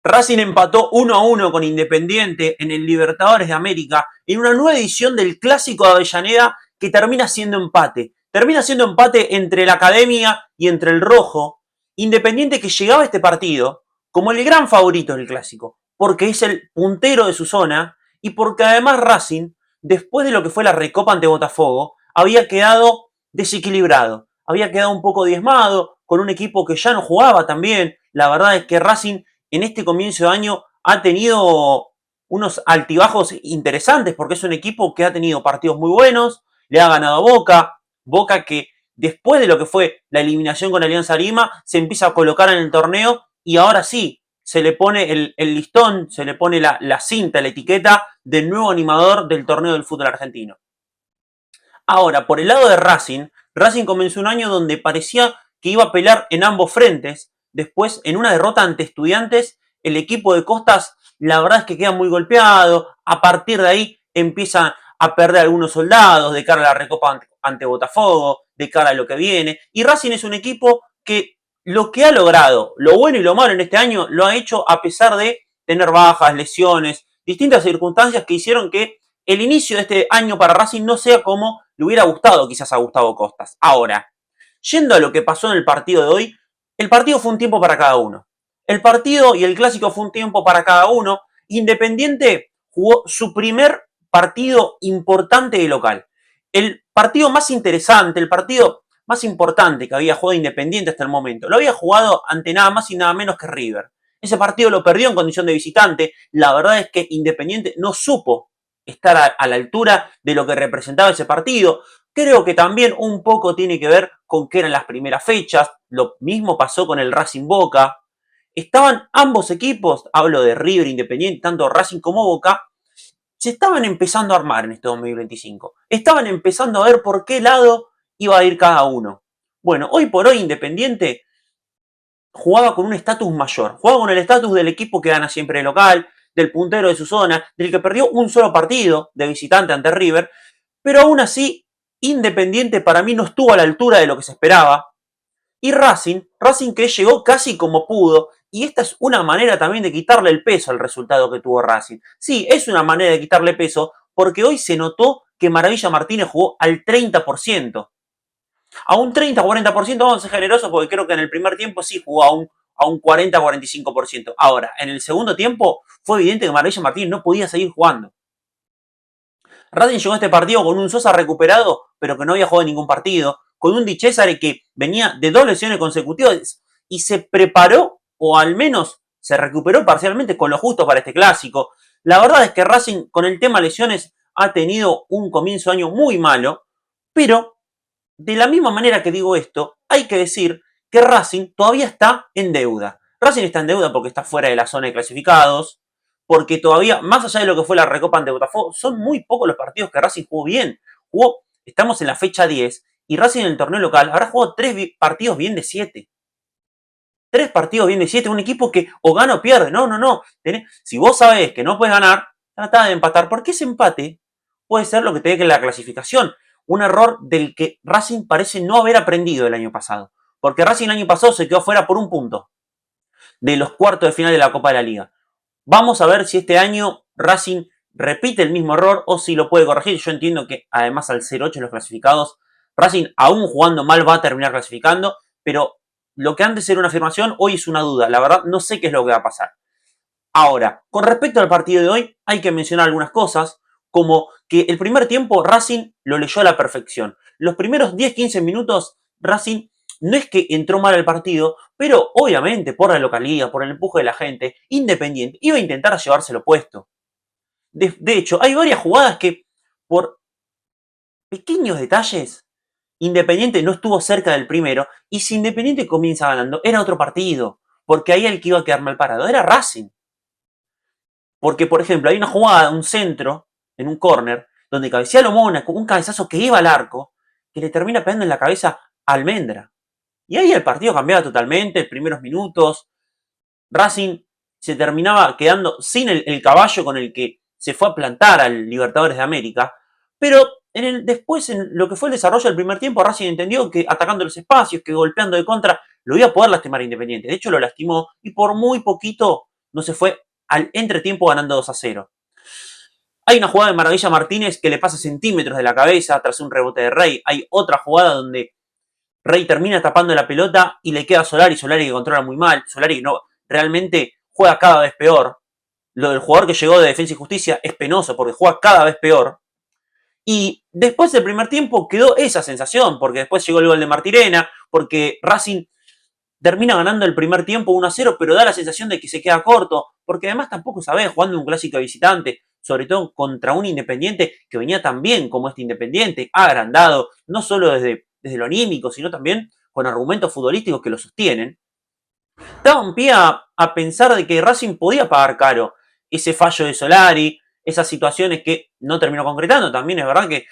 Racing empató 1-1 con Independiente en el Libertadores de América en una nueva edición del Clásico de Avellaneda que termina siendo empate. Termina siendo empate entre la Academia y entre el Rojo. Independiente que llegaba a este partido como el gran favorito del Clásico, porque es el puntero de su zona y porque además Racing, después de lo que fue la Recopa ante Botafogo, había quedado desequilibrado, había quedado un poco diezmado, con un equipo que ya no jugaba tan bien. La verdad es que Racing en este comienzo de año ha tenido unos altibajos interesantes porque es un equipo que ha tenido partidos muy buenos, le ha ganado a Boca, Boca que después de lo que fue la eliminación con Alianza Lima se empieza a colocar en el torneo y ahora sí se le pone el listón, se le pone la cinta, la etiqueta del nuevo animador del torneo del fútbol argentino. Ahora, por el lado de Racing, Racing comenzó un año donde parecía que iba a pelear en ambos frentes. Después, en una derrota ante Estudiantes, el equipo de Costas, la verdad es que queda muy golpeado. A partir de ahí empieza a perder algunos soldados de cara a la Recopa ante Botafogo, de cara a lo que viene. Y Racing es un equipo que lo que ha logrado, lo bueno y lo malo en este año, lo ha hecho a pesar de tener bajas, lesiones, distintas circunstancias que hicieron que el inicio de este año para Racing no sea como le hubiera gustado quizás a Gustavo Costas. Ahora, yendo a lo que pasó en el partido de hoy, el partido fue un tiempo para cada uno. El partido y el clásico fue un tiempo para cada uno. Independiente jugó su primer partido importante de local. El partido más interesante, el partido más importante que había jugado Independiente hasta el momento. Lo había jugado ante nada más y nada menos que River. Ese partido lo perdió en condición de visitante. La verdad es que Independiente no supo estar a la altura de lo que representaba ese partido. Creo que también un poco tiene que ver con que eran las primeras fechas. Lo mismo pasó con el Racing Boca. Estaban ambos equipos, hablo de River Independiente, tanto Racing como Boca, se estaban empezando a armar en este 2025. Estaban empezando a ver por qué lado iba a ir cada uno. Bueno, hoy por hoy Independiente jugaba con un estatus mayor, jugaba con el estatus del equipo que gana siempre el local, del puntero de su zona, del que perdió un solo partido de visitante ante River, pero aún así Independiente para mí no estuvo a la altura de lo que se esperaba, y Racing que llegó casi como pudo, y esta es una manera también de quitarle el peso al resultado que tuvo Racing. Sí, es una manera de quitarle peso, porque hoy se notó que Maravilla Martínez jugó al 30%. A un 30-40% vamos a ser generosos porque creo que en el primer tiempo sí jugó a un 40-45%. Ahora, en el segundo tiempo fue evidente que Maravilla Martínez no podía seguir jugando. Racing llegó a este partido con un Sosa recuperado, pero que no había jugado ningún partido, con un Di Cesare que venía de 2 lesiones consecutivas y se preparó, o al menos se recuperó parcialmente con lo justo para este clásico. La verdad es que Racing con el tema lesiones ha tenido un comienzo de año muy malo, pero de la misma manera que digo esto, hay que decir que Racing todavía está en deuda. Racing está en deuda porque está fuera de la zona de clasificados, porque todavía, más allá de lo que fue la Recopa ante Botafogo, son muy pocos los partidos que Racing jugó bien. Estamos en la fecha 10 y Racing en el torneo local habrá jugado 3 partidos bien de 7. 3 partidos bien de 7, un equipo que o gana o pierde. No, no, no. Si vos sabés que no puedes ganar, tratá de empatar, porque ese empate puede ser lo que te deje la clasificación. Un error del que Racing parece no haber aprendido el año pasado. Porque Racing el año pasado se quedó fuera por un punto de los cuartos de final de la Copa de la Liga. Vamos a ver si este año Racing repite el mismo error o si lo puede corregir. Yo entiendo que además al ser 8 los clasificados, Racing aún jugando mal va a terminar clasificando, pero lo que antes era una afirmación, hoy es una duda. La verdad no sé qué es lo que va a pasar. Ahora, con respecto al partido de hoy, hay que mencionar algunas cosas, como que el primer tiempo Racing lo leyó a la perfección. Los primeros 10-15 minutos Racing no es que entró mal al partido, pero obviamente por la localidad, por el empuje de la gente, Independiente iba a intentar llevárselo puesto. De hecho, hay varias jugadas que por pequeños detalles Independiente no estuvo cerca del primero, y si Independiente comienza ganando, era otro partido, porque ahí el que iba a quedar mal parado era Racing. Porque, por ejemplo, hay una jugada, un centro, en un córner, donde cabecea lo Mónaco, un cabezazo que iba al arco, que le termina pegando en la cabeza a Almendra. Y ahí el partido cambiaba totalmente, los primeros minutos. Racing se terminaba quedando sin el caballo con el que se fue a plantar al Libertadores de América. Pero después, en lo que fue el desarrollo del primer tiempo, Racing entendió que atacando los espacios, que golpeando de contra, lo iba a poder lastimar a Independiente. De hecho, lo lastimó y por muy poquito no se fue al entretiempo ganando 2-0. Hay una jugada de Maravilla Martínez que le pasa centímetros de la cabeza tras un rebote de Rey. Hay otra jugada donde Rey termina tapando la pelota y le queda a Solari que controla muy mal. Solari no, realmente juega cada vez peor. Lo del jugador que llegó de Defensa y Justicia es penoso porque juega cada vez peor. Y después del primer tiempo quedó esa sensación, porque después llegó el gol de Martirena, porque Racing termina ganando el primer tiempo 1-0, pero da la sensación de que se queda corto, porque además tampoco sabés, jugando un clásico de visitante, sobre todo contra un Independiente que venía tan bien como este Independiente, agrandado, no solo desde lo anímico, sino también con argumentos futbolísticos que lo sostienen, daba un pie a pensar de que Racing podía pagar caro ese fallo de Solari, esas situaciones que no terminó concretando. También es verdad que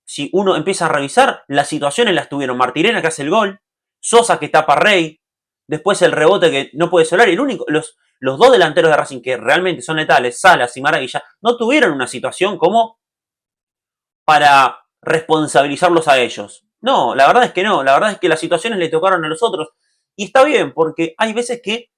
si uno empieza a revisar, las situaciones las tuvieron Martirena que hace el gol, Sosa que tapa a Rey, después el rebote que no puede Solari, el único, los dos delanteros de Racing que realmente son letales, Salas y Maravilla, no tuvieron una situación como para responsabilizarlos a ellos. No, la verdad es que no, la verdad es que las situaciones le tocaron a los otros. Y está bien, porque hay veces que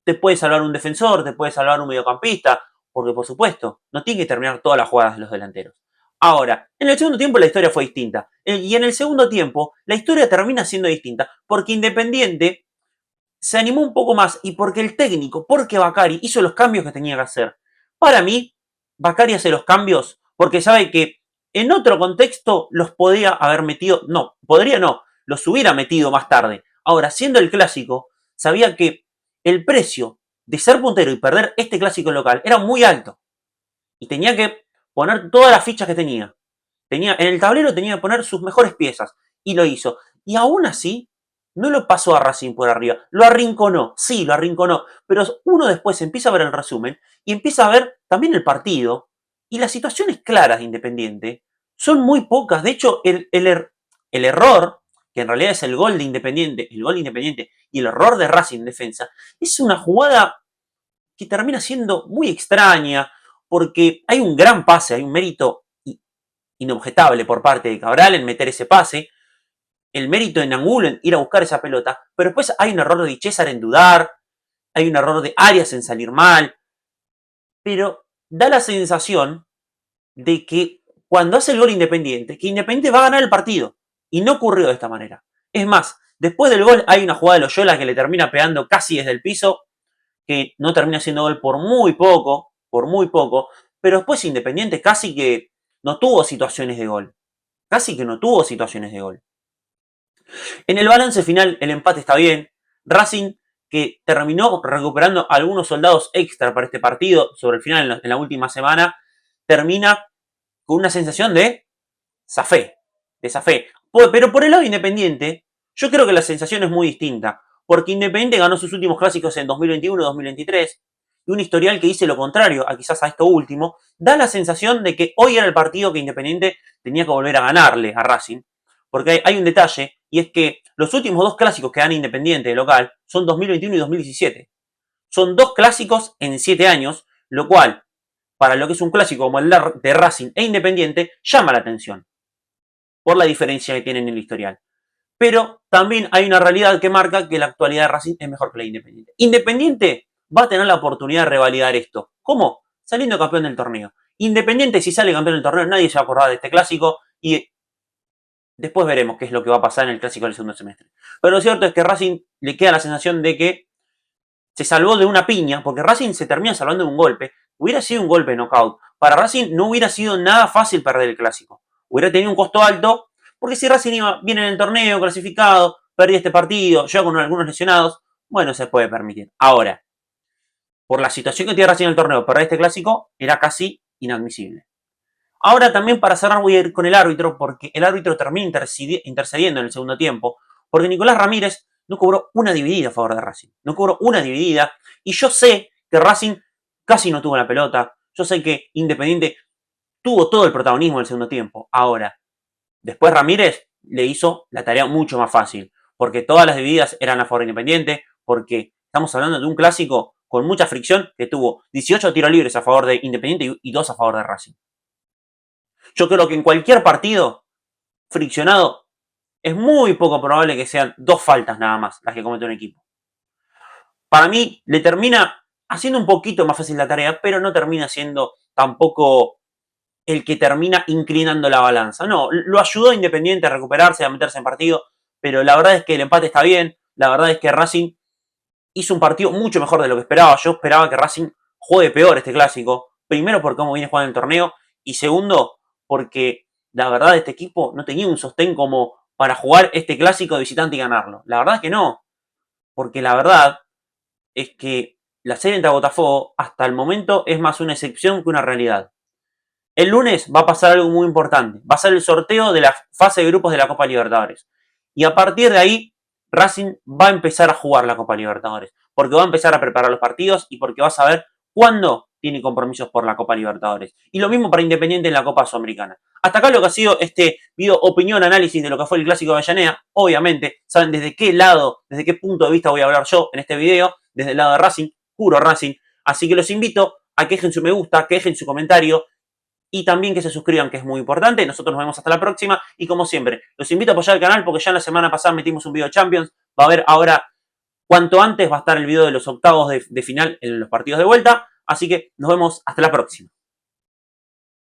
te puede salvar un defensor, te puede salvar un mediocampista, porque por supuesto, no tiene que terminar todas las jugadas de los delanteros. Ahora, en el segundo tiempo la historia fue distinta. Y en el segundo tiempo, la historia termina siendo distinta, porque Independiente se animó un poco más y porque el técnico, porque Bacari hizo los cambios que tenía que hacer. Para mí, Bacari hace los cambios porque sabe que en otro contexto los podía haber metido, no, podría no, los hubiera metido más tarde. Ahora, siendo el clásico, sabía que el precio de ser puntero y perder este clásico local era muy alto. Y tenía que poner todas las fichas que tenía. En el tablero tenía que poner sus mejores piezas. Y lo hizo. Y aún así, no lo pasó a Racing por arriba. Lo arrinconó. Sí, lo arrinconó. Pero uno después empieza a ver el resumen y empieza a ver también el partido. Y las situaciones claras de Independiente son muy pocas. De hecho, el error, que en realidad es el gol de Independiente, y el error de Racing en defensa, es una jugada que termina siendo muy extraña, porque hay un gran pase, hay un mérito inobjetable por parte de Cabral en meter ese pase, el mérito de Angulo en ir a buscar esa pelota, pero después hay un error de César en dudar, hay un error de Arias en salir mal, pero da la sensación de que cuando hace el gol Independiente, que Independiente va a ganar el partido, y no ocurrió de esta manera. Es más, después del gol hay una jugada de Loyola que le termina pegando casi desde el piso, que no termina siendo gol por muy poco, pero después Independiente casi que no tuvo situaciones de gol. Casi que no tuvo situaciones de gol. En el balance final, el empate está bien. Racing, que terminó recuperando algunos soldados extra para este partido, sobre el final, en la última semana, termina con una sensación de zafé. Pero por el lado Independiente, yo creo que la sensación es muy distinta. Porque Independiente ganó sus últimos clásicos en 2021 y 2023. Y un historial que dice lo contrario, a quizás a esto último, da la sensación de que hoy era el partido que Independiente tenía que volver a ganarle a Racing. Porque hay un detalle, y es que los últimos dos clásicos que gana Independiente de local son 2021 y 2017. Son dos clásicos en 7 años, lo cual, para lo que es un clásico como el de Racing e Independiente, llama la atención. Por la diferencia que tienen en el historial. Pero también hay una realidad que marca que la actualidad de Racing es mejor que la de Independiente. Independiente va a tener la oportunidad de revalidar esto. ¿Cómo? Saliendo campeón del torneo. Independiente, si sale campeón del torneo, nadie se va a acordar de este clásico y después veremos qué es lo que va a pasar en el clásico del segundo semestre. Pero lo cierto es que Racing le queda la sensación de que se salvó de una piña, porque Racing se termina salvando de un golpe. Hubiera sido un golpe de knockout. Para Racing no hubiera sido nada fácil perder el clásico. Hubiera tenido un costo alto, porque si Racing iba bien en el torneo, clasificado, perdía este partido, ya con algunos lesionados, bueno, se puede permitir. Ahora, por la situación que tiene Racing en el torneo, perder este clásico era casi inadmisible. Ahora también para cerrar voy a ir con el árbitro, porque el árbitro termina intercediendo en el segundo tiempo, porque Nicolás Ramírez no cobró una dividida a favor de Racing. No cobró una dividida, y yo sé que Racing casi no tuvo la pelota, yo sé que Independiente tuvo todo el protagonismo en el segundo tiempo. Ahora, después Ramírez le hizo la tarea mucho más fácil, porque todas las divididas eran a favor de Independiente, porque estamos hablando de un clásico con mucha fricción que tuvo 18 tiros libres a favor de Independiente y 2 a favor de Racing. Yo creo que en cualquier partido friccionado es muy poco probable que sean 2 faltas nada más las que comete un equipo. Para mí le termina haciendo un poquito más fácil la tarea, pero no termina siendo tampoco el que termina inclinando la balanza. No, lo ayudó a Independiente a recuperarse, a meterse en partido, pero la verdad es que el empate está bien, la verdad es que Racing hizo un partido mucho mejor de lo que esperaba. Yo esperaba que Racing juegue peor este clásico, primero por cómo viene jugando el torneo, y segundo porque la verdad este equipo no tenía un sostén como para jugar este clásico de visitante y ganarlo. La verdad es que no, porque la verdad es que la serie entre Botafogo hasta el momento es más una excepción que una realidad. El lunes va a pasar algo muy importante. Va a ser el sorteo de la fase de grupos de la Copa Libertadores. Y a partir de ahí, Racing va a empezar a jugar la Copa Libertadores. Porque va a empezar a preparar los partidos y porque va a saber cuándo tiene compromisos por la Copa Libertadores. Y lo mismo para Independiente en la Copa Sudamericana. Hasta acá lo que ha sido este video opinión, análisis de lo que fue el Clásico de Avellaneda. Obviamente, saben desde qué lado, desde qué punto de vista voy a hablar yo en este video. Desde el lado de Racing, puro Racing. Así que los invito a que dejen su me gusta, que dejen su comentario y también que se suscriban, que es muy importante. Nosotros nos vemos hasta la próxima y como siempre, los invito a apoyar el canal porque ya la semana pasada metimos un video de Champions. Va a haber ahora, cuanto antes va a estar el video de los octavos de final en los partidos de vuelta. Así que nos vemos hasta la próxima.